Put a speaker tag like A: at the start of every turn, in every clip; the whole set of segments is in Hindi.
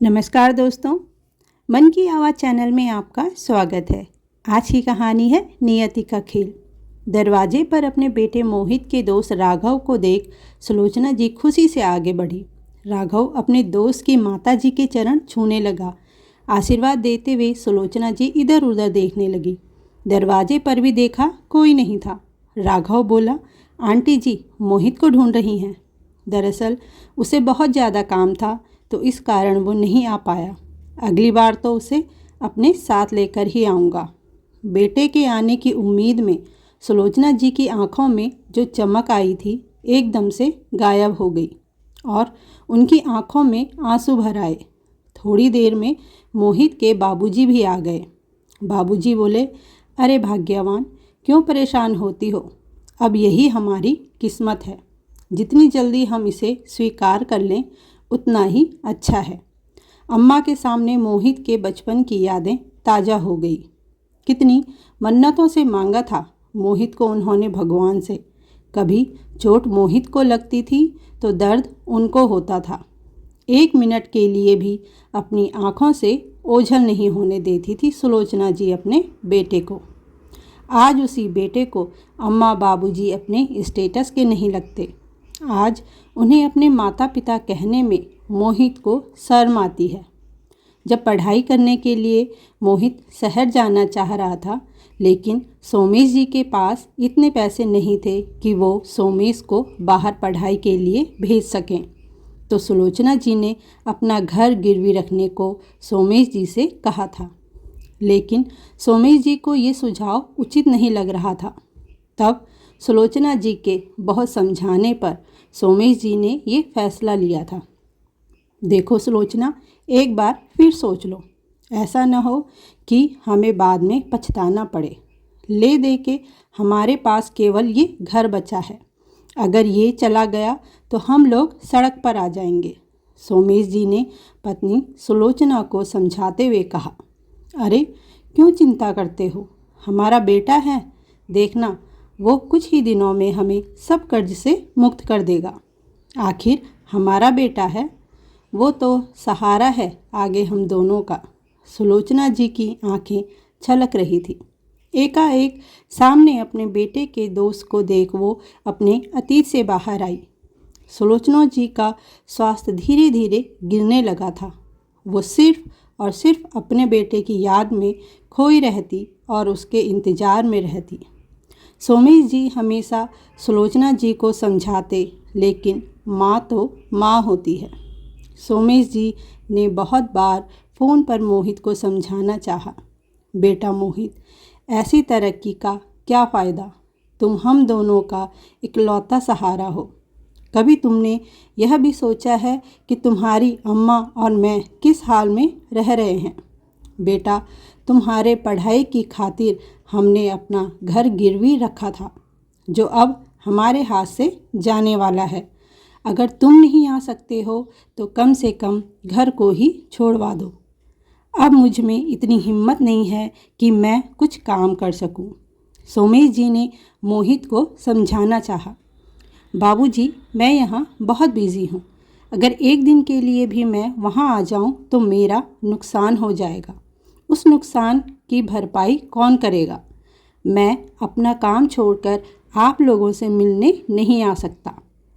A: नमस्कार दोस्तों, मन की आवाज़ चैनल में आपका स्वागत है। आज की कहानी है नियति का खेल। दरवाजे पर अपने बेटे मोहित के दोस्त राघव को देख सुलोचना जी खुशी से आगे बढ़ी। राघव अपने दोस्त की माता जी के चरण छूने लगा। आशीर्वाद देते हुए सुलोचना जी इधर उधर देखने लगी। दरवाजे पर भी देखा, कोई नहीं था। राघव बोला, आंटी जी मोहित को ढूंढ रही हैं। दरअसल उसे बहुत ज़्यादा काम था तो इस कारण वो नहीं आ पाया। अगली बार तो उसे अपने साथ लेकर ही आऊँगा। बेटे के आने की उम्मीद में सुलोचना जी की आंखों में जो चमक आई थी एकदम से गायब हो गई और उनकी आंखों में आंसू भर आए। थोड़ी देर में मोहित के बाबूजी भी आ गए। बाबूजी बोले, अरे भाग्यवान, क्यों परेशान होती हो? अब यही हमारी किस्मत है। जितनी जल्दी हम इसे स्वीकार कर लें उतना ही अच्छा है। अम्मा के सामने मोहित के बचपन की यादें ताज़ा हो गई। कितनी मन्नतों से मांगा था मोहित को उन्होंने भगवान से। कभी चोट मोहित को लगती थी तो दर्द उनको होता था। 1 मिनट के लिए भी अपनी आँखों से ओझल नहीं होने देती थी सुलोचना जी अपने बेटे को। आज उसी बेटे को अम्मा बाबूजी अपने स्टेटस के नहीं लगते। आज उन्हें अपने माता पिता कहने में मोहित को शर्म आती है। जब पढ़ाई करने के लिए मोहित शहर जाना चाह रहा था, लेकिन सोमेश जी के पास इतने पैसे नहीं थे कि वो सोमेश को बाहर पढ़ाई के लिए भेज सकें, तो सुलोचना जी ने अपना घर गिरवी रखने को सोमेश जी से कहा था। लेकिन सोमेश जी को ये सुझाव उचित नहीं लग रहा था। तब सुलोचना जी के बहुत समझाने पर सोमेश जी ने ये फैसला लिया था। देखो सुलोचना, एक बार फिर सोच लो। ऐसा न हो कि हमें बाद में पछताना पड़े। ले दे के हमारे पास केवल ये घर बचा है। अगर ये चला गया तो हम लोग सड़क पर आ जाएंगे। सोमेश जी ने पत्नी सुलोचना को समझाते हुए कहा, अरे क्यों चिंता करते हो? हमारा बेटा है, देखना वो कुछ ही दिनों में हमें सब कर्ज से मुक्त कर देगा। आखिर हमारा बेटा है, वो तो सहारा है आगे हम दोनों का। सुलोचना जी की आंखें छलक रही थी। एकाएक सामने अपने बेटे के दोस्त को देख वो अपने अतीत से बाहर आई। सुलोचना जी का स्वास्थ्य धीरे धीरे गिरने लगा था। वो सिर्फ और सिर्फ अपने बेटे की याद में खोई रहती और उसके इंतज़ार में रहती। सोमेश जी हमेशा सुलोचना जी को समझाते, लेकिन माँ तो माँ होती है। सोमेश जी ने बहुत बार फ़ोन पर मोहित को समझाना चाहा, बेटा मोहित, ऐसी तरक्की का क्या फ़ायदा? तुम हम दोनों का इकलौता सहारा हो। कभी तुमने यह भी सोचा है कि तुम्हारी अम्मा और मैं किस हाल में रह रहे हैं? बेटा, तुम्हारे पढ़ाई की खातिर हमने अपना घर गिरवी रखा था, जो अब हमारे हाथ से जाने वाला है। अगर तुम नहीं आ सकते हो तो कम से कम घर को ही छोड़वा दो। अब मुझ में इतनी हिम्मत नहीं है कि मैं कुछ काम कर सकूं। सोमेश जी ने मोहित को समझाना चाहा। बाबूजी, मैं यहाँ बहुत बिज़ी हूँ। अगर एक दिन के लिए भी मैं वहाँ आ जाऊँ तो मेरा नुकसान हो जाएगा। उस नुकसान की भरपाई कौन करेगा? मैं अपना काम छोड़कर आप लोगों से मिलने नहीं आ सकता।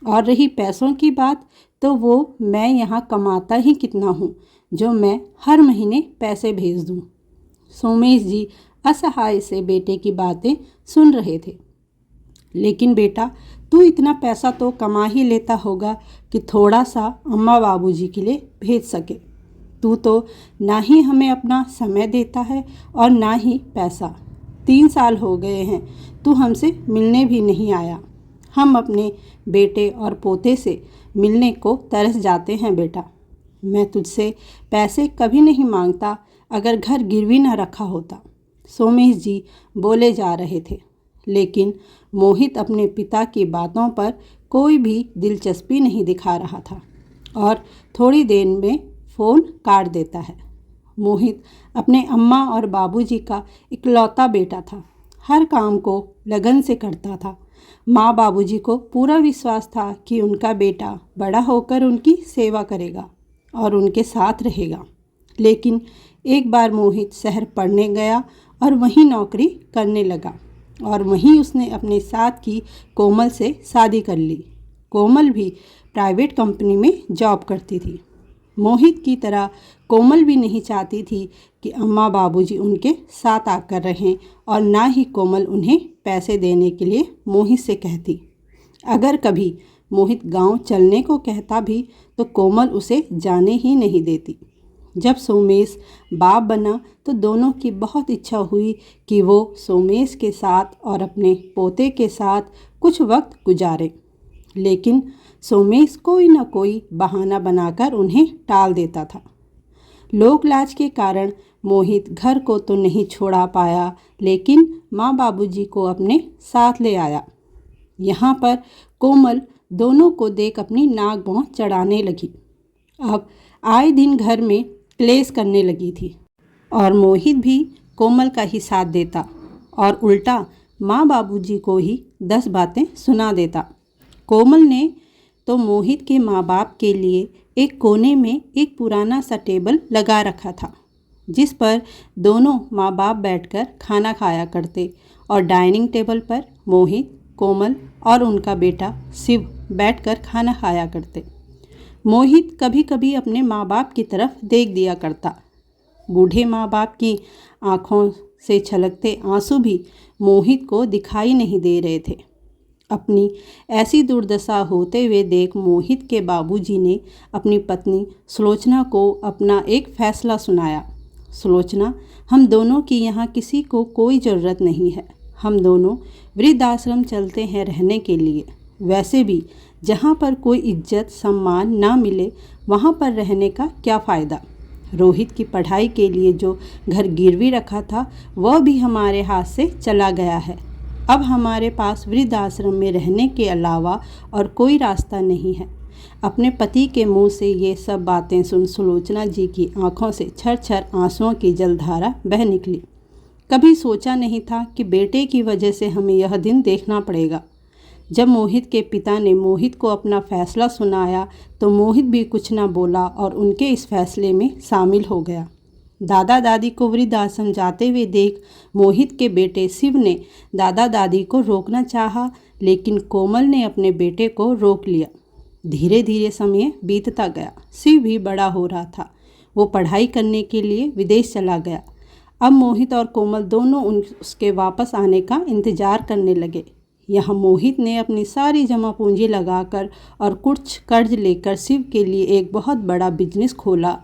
A: और रही पैसों की बात, तो वो मैं यहाँ कमाता ही कितना हूँ जो मैं हर महीने पैसे भेज दूँ। सोमेश जी असहाय से बेटे की बातें सुन रहे थे। लेकिन बेटा, तू इतना पैसा तो कमा ही लेता होगा कि थोड़ा सा अम्मा बाबूजी के लिए भेज सके। तू तो ना ही हमें अपना समय देता है और ना ही पैसा। 3 साल हो गए हैं तू हमसे मिलने भी नहीं आया। हम अपने बेटे और पोते से मिलने को तरस जाते हैं बेटा। मैं तुझसे पैसे कभी नहीं मांगता अगर घर गिरवी न रखा होता। सोमेश जी बोले जा रहे थे, लेकिन मोहित अपने पिता की बातों पर कोई भी दिलचस्पी नहीं दिखा रहा था और थोड़ी देर में फ़ोन काट देता है। मोहित अपने अम्मा और बाबूजी का इकलौता बेटा था। हर काम को लगन से करता था। माँ बाबूजी को पूरा विश्वास था कि उनका बेटा बड़ा होकर उनकी सेवा करेगा। और उनके साथ रहेगा। लेकिन एक बार मोहित शहर पढ़ने गया और वहीं नौकरी करने लगा और वहीं उसने अपने साथ की कोमल से शादी कर ली। कोमल भी प्राइवेट कंपनी में जॉब करती थी। मोहित की तरह कोमल भी नहीं चाहती थी कि अम्मा बाबूजी उनके साथ आकर रहें और ना ही कोमल उन्हें पैसे देने के लिए मोहित से कहती। अगर कभी मोहित गांव चलने को कहता भी तो कोमल उसे जाने ही नहीं देती। जब सोमेश बाप बना तो दोनों की बहुत इच्छा हुई कि वो सोमेश के साथ और अपने पोते के साथ कुछ वक्त गुजारे, लेकिन सोमेश कोई न कोई बहाना बनाकर उन्हें टाल देता था। लोक लाज के कारण मोहित घर को तो नहीं छोड़ा पाया, लेकिन माँ बाबूजी को अपने साथ ले आया। यहाँ पर कोमल दोनों को देख अपनी नाक भौं चढ़ाने लगी। अब आए दिन घर में क्लेश करने लगी थी और मोहित भी कोमल का ही साथ देता और उल्टा माँ बाबूजी को ही 10 बातें सुना देता। कोमल ने तो मोहित के माँ बाप के लिए एक कोने में एक पुराना सा टेबल लगा रखा था, जिस पर दोनों माँ बाप बैठकर खाना खाया करते और डाइनिंग टेबल पर मोहित, कोमल और उनका बेटा शिव बैठकर खाना खाया करते। मोहित कभी कभी अपने माँ बाप की तरफ देख दिया करता। बूढ़े माँ बाप की आँखों से छलकते आंसू भी मोहित को दिखाई नहीं दे रहे थे। अपनी ऐसी दुर्दशा होते हुए देख मोहित के बाबूजी ने अपनी पत्नी सुलोचना को अपना एक फैसला सुनाया। सुलोचना, हम दोनों की यहाँ किसी को कोई ज़रूरत नहीं है। हम दोनों वृद्धाश्रम चलते हैं रहने के लिए। वैसे भी जहाँ पर कोई इज्जत सम्मान ना मिले वहाँ पर रहने का क्या फ़ायदा। रोहित की पढ़ाई के लिए जो घर गिरवी रखा था वह भी हमारे हाथ से चला गया है। अब हमारे पास वृद्धाश्रम में रहने के अलावा और कोई रास्ता नहीं है। अपने पति के मुंह से ये सब बातें सुन सुलोचना जी की आंखों से छर-छर आंसुओं की जलधारा बह निकली। कभी सोचा नहीं था कि बेटे की वजह से हमें यह दिन देखना पड़ेगा। जब मोहित के पिता ने मोहित को अपना फैसला सुनाया तो मोहित भी कुछ न बोला और उनके इस फैसले में शामिल हो गया। दादा दादी को वृद्धाश्रम जाते हुए देख मोहित के बेटे शिव ने दादा दादी को रोकना चाहा, लेकिन कोमल ने अपने बेटे को रोक लिया। धीरे धीरे समय बीतता गया। शिव भी बड़ा हो रहा था। वो पढ़ाई करने के लिए विदेश चला गया। अब मोहित और कोमल दोनों उसके वापस आने का इंतज़ार करने लगे। यहाँ मोहित ने अपनी सारी जमा पूंजी लगाकर और कुछ कर्ज लेकर शिव के लिए एक बहुत बड़ा बिजनेस खोला।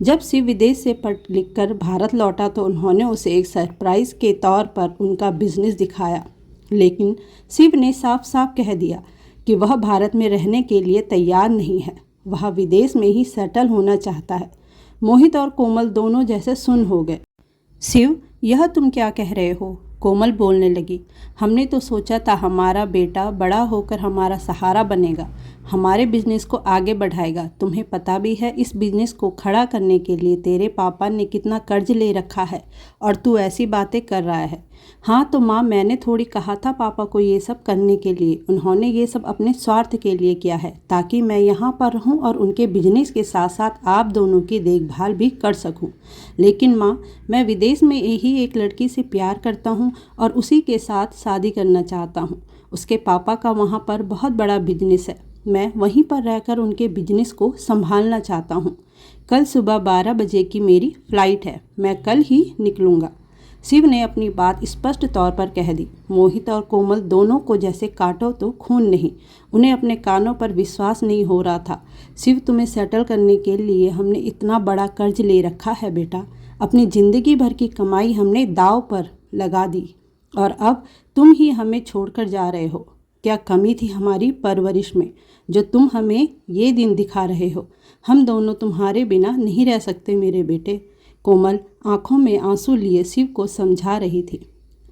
A: जब शिव विदेश से पढ़ लिख कर भारत लौटा तो उन्होंने उसे एक सरप्राइज़ के तौर पर उनका बिजनेस दिखाया, लेकिन शिव ने साफ साफ कह दिया कि वह भारत में रहने के लिए तैयार नहीं है। वह विदेश में ही सेटल होना चाहता है। मोहित और कोमल दोनों जैसे सुन्न हो गए। शिव, यह तुम क्या कह रहे हो? कोमल बोलने लगी। हमने तो सोचा था हमारा बेटा बड़ा होकर हमारा सहारा बनेगा, हमारे बिजनेस को आगे बढ़ाएगा। तुम्हें पता भी है इस बिजनेस को खड़ा करने के लिए तेरे पापा ने कितना कर्ज ले रखा है और तू ऐसी बातें कर रहा है। हाँ तो माँ, मैंने थोड़ी कहा था पापा को ये सब करने के लिए। उन्होंने ये सब अपने स्वार्थ के लिए किया है ताकि मैं यहाँ पर रहूँ और उनके बिजनेस के साथ साथ आप दोनों की देखभाल भी कर सकूँ। लेकिन माँ, मैं विदेश में यही एक लड़की से प्यार करता हूँ और उसी के साथ शादी करना चाहता हूँ। उसके पापा का वहाँ पर बहुत बड़ा बिजनेस है। मैं वहीं पर रहकर उनके बिजनेस को संभालना चाहता हूँ। कल सुबह 12 बजे की मेरी फ़्लाइट है। मैं कल ही निकलूँगा। शिव ने अपनी बात स्पष्ट तौर पर कह दी। मोहित और कोमल दोनों को जैसे काटो तो खून नहीं। उन्हें अपने कानों पर विश्वास नहीं हो रहा था। शिव, तुम्हें सेटल करने के लिए हमने इतना बड़ा कर्ज ले रखा है बेटा। अपनी ज़िंदगी भर की कमाई हमने दाव पर लगा दी और अब तुम ही हमें छोड़कर जा रहे हो। क्या कमी थी हमारी परवरिश में जो तुम हमें ये दिन दिखा रहे हो? हम दोनों तुम्हारे बिना नहीं रह सकते मेरे बेटे। कोमल आंखों में आंसू लिए शिव को समझा रही थी।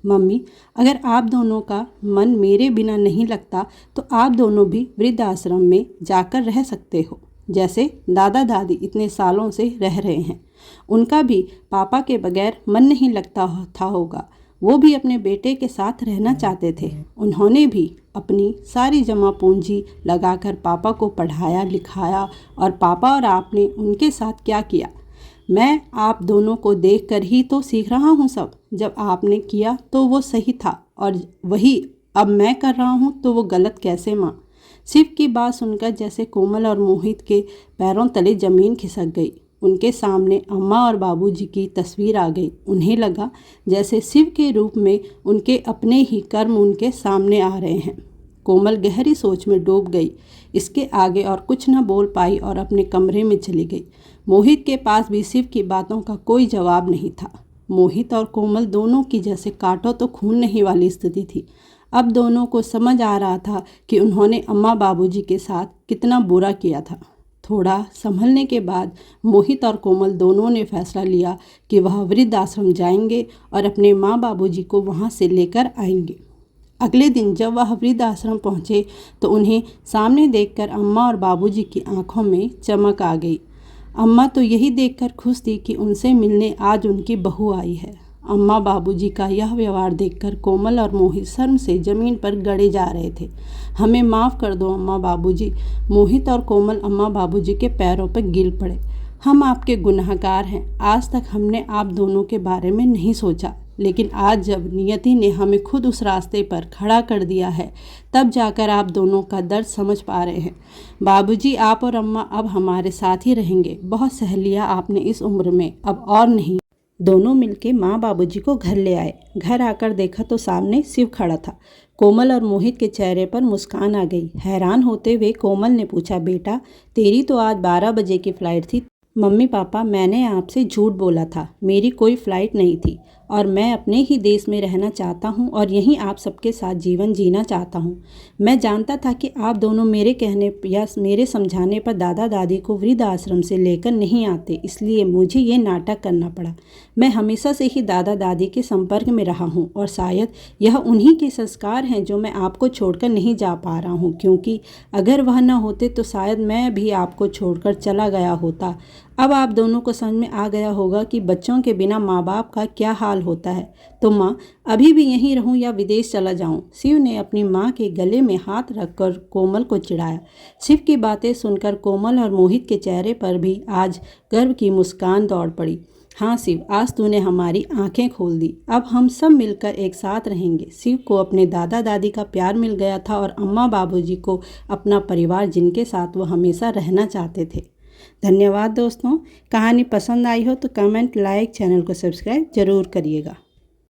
A: मम्मी, अगर आप दोनों का मन मेरे बिना नहीं लगता तो आप दोनों भी वृद्धाश्रम में जाकर रह सकते हो, जैसे दादा दादी इतने सालों से रह रहे हैं। उनका भी पापा के बगैर मन नहीं लगता था होगा। वो भी अपने बेटे के साथ रहना चाहते थे। उन्होंने भी अपनी सारी जमा पूंजी लगाकर पापा को पढ़ाया लिखाया, और पापा और आपने उनके साथ क्या किया, मैं आप दोनों को देखकर ही तो सीख रहा हूँ सब। जब आपने किया तो वो सही था, और वही अब मैं कर रहा हूँ तो वो गलत कैसे माँ। शिव की बात सुनकर जैसे कोमल और मोहित के पैरों तले ज़मीन खिसक गई। उनके सामने अम्मा और बाबूजी की तस्वीर आ गई। उन्हें लगा जैसे शिव के रूप में उनके अपने ही कर्म उनके सामने आ रहे हैं। कोमल गहरी सोच में डूब गई। इसके आगे और कुछ न बोल पाई और अपने कमरे में चली गई। मोहित के पास भी शिव की बातों का कोई जवाब नहीं था। मोहित और कोमल दोनों की जैसे काटो तो खून नहीं वाली स्थिति थी। अब दोनों को समझ आ रहा था कि उन्होंने अम्मा बाबूजी के साथ कितना बुरा किया था। थोड़ा संभलने के बाद मोहित और कोमल दोनों ने फैसला लिया कि वह वृद्ध आश्रम जाएंगे और अपने माँ बाबूजी को वहाँ से लेकर आएंगे। अगले दिन जब वह वृद्ध आश्रम पहुँचे तो उन्हें सामने देखकर अम्मा और बाबूजी की आंखों में चमक आ गई। अम्मा तो यही देखकर खुश थी कि उनसे मिलने आज उनकी बहू आई है। अम्मा बाबूजी का यह व्यवहार देखकर कोमल और मोहित शर्म से ज़मीन पर गड़े जा रहे थे। हमें माफ़ कर दो अम्मा बाबूजी। मोहित और कोमल अम्मा बाबूजी के पैरों पर गिर पड़े। हम आपके गुनहगार हैं। आज तक हमने आप दोनों के बारे में नहीं सोचा, लेकिन आज जब नियति ने हमें खुद उस रास्ते पर खड़ा कर दिया है, तब जाकर आप दोनों का दर्द समझ पा रहे हैं। बाबूजी, आप और अम्मा अब हमारे साथ ही रहेंगे। बहुत सह लिया आपने इस उम्र में, अब और नहीं। दोनों मिलके माँ बाबूजी को घर ले आए। घर आकर देखा तो सामने शिव खड़ा था। कोमल और मोहित के चेहरे पर मुस्कान आ गई। हैरान होते हुए कोमल ने पूछा, बेटा तेरी तो आज 12 बजे की फ़्लाइट थी। मम्मी पापा, मैंने आपसे झूठ बोला था। मेरी कोई फ़्लाइट नहीं थी और मैं अपने ही देश में रहना चाहता हूँ और यहीं आप सबके साथ जीवन जीना चाहता हूँ। मैं जानता था कि आप दोनों मेरे कहने या मेरे समझाने पर दादा दादी को वृद्ध आश्रम से लेकर नहीं आते, इसलिए मुझे ये नाटक करना पड़ा। मैं हमेशा से ही दादा दादी के संपर्क में रहा हूँ और शायद यह उन्हीं के संस्कार हैं जो मैं आपको छोड़कर नहीं जा पा रहा हूँ, क्योंकि अगर वह न होते तो शायद मैं भी आपको छोड़कर चला गया होता। अब आप दोनों को समझ में आ गया होगा कि बच्चों के बिना माँ बाप का क्या हाल होता है। तो माँ, अभी भी यहीं रहूं या विदेश चला जाऊं? शिव ने अपनी माँ के गले में हाथ रखकर कोमल को चिढ़ाया। शिव की बातें सुनकर कोमल और मोहित के चेहरे पर भी आज गर्व की मुस्कान दौड़ पड़ी। हाँ शिव, आज तूने हमारी आंखें खोल दी। अब हम सब मिलकर एक साथ रहेंगे। शिव को अपने दादा दादी का प्यार मिल गया था और अम्मा बाबूजी को अपना परिवार, जिनके साथ वो हमेशा रहना चाहते थे। धन्यवाद दोस्तों। कहानी पसंद आई हो तो कमेंट, लाइक, चैनल को सब्सक्राइब जरूर करिएगा।